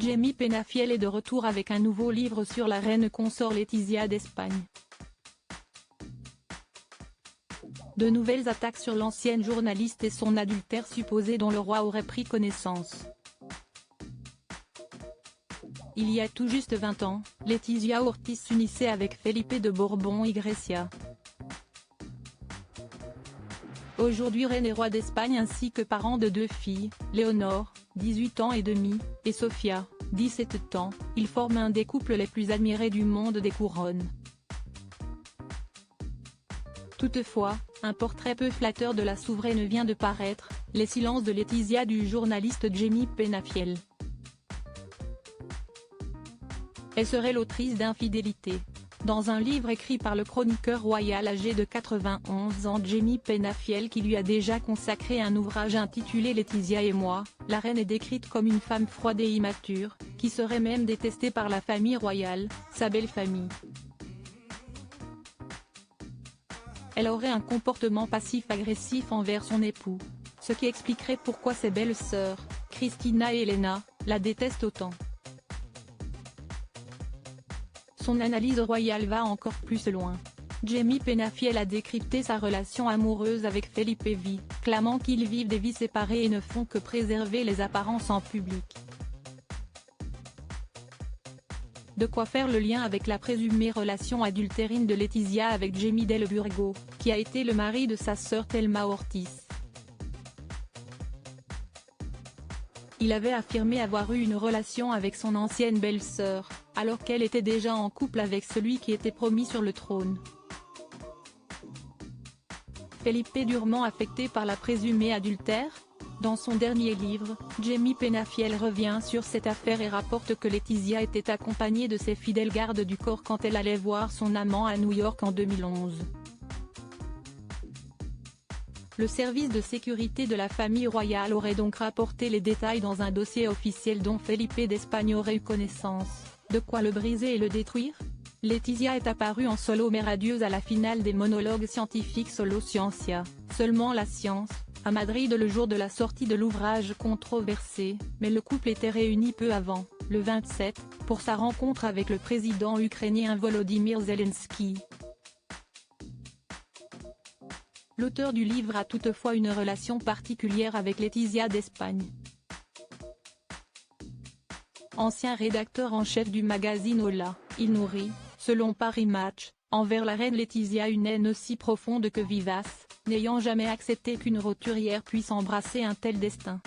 Jamie Penafiel est de retour avec un nouveau livre sur la reine consort Letizia d'Espagne. De nouvelles attaques sur l'ancienne journaliste et son adultère supposé dont le roi aurait pris connaissance. Il y a tout juste 20 ans, Letizia Ortiz s'unissait avec Felipe de Borbón y Grecia. Aujourd'hui reine et roi d'Espagne ainsi que parent de 2 filles, Léonore, 18 ans et demi, et Sofia, 17 ans, ils forment un des couples les plus admirés du monde des couronnes. Toutefois, un portrait peu flatteur de la souveraine vient de paraître, Les silences de Letizia du journaliste Jamie Penafiel. Elle serait l'autrice d'infidélité. Dans un livre écrit par le chroniqueur royal âgé de 91 ans Jamie Penafiel qui lui a déjà consacré un ouvrage intitulé Letizia et moi, la reine est décrite comme une femme froide et immature, qui serait même détestée par la famille royale, sa belle famille. Elle aurait un comportement passif-agressif envers son époux, ce qui expliquerait pourquoi ses belles sœurs, Cristina et Elena, la détestent autant. Son analyse royale va encore plus loin. Jamie Penafiel a décrypté sa relation amoureuse avec Felipe V, clamant qu'ils vivent des vies séparées et ne font que préserver les apparences en public. De quoi faire le lien avec la présumée relation adultérine de Letizia avec Jamie Del Burgo, qui a été le mari de sa sœur Thelma Ortiz. Il avait affirmé avoir eu une relation avec son ancienne belle-sœur, alors qu'elle était déjà en couple avec celui qui était promis sur le trône. Felipe durement affecté par la présumée adultère? Dans son dernier livre, Jamie Penafiel revient sur cette affaire et rapporte que Letizia était accompagnée de ses fidèles gardes du corps quand elle allait voir son amant à New York en 2011. Le service de sécurité de la famille royale aurait donc rapporté les détails dans un dossier officiel dont Felipe d'Espagne aurait eu connaissance. De quoi le briser et le détruire? Letizia est apparue en solo mais radieuse à la finale des monologues scientifiques Solo Scientia, Seulement la science, à Madrid le jour de la sortie de l'ouvrage controversé, mais le couple était réuni peu avant, le 27, pour sa rencontre avec le président ukrainien Volodymyr Zelensky. L'auteur du livre a toutefois une relation particulière avec Letizia d'Espagne. Ancien rédacteur en chef du magazine Hola, il nourrit, selon Paris Match, envers la reine Letizia une haine aussi profonde que vivace, n'ayant jamais accepté qu'une roturière puisse embrasser un tel destin.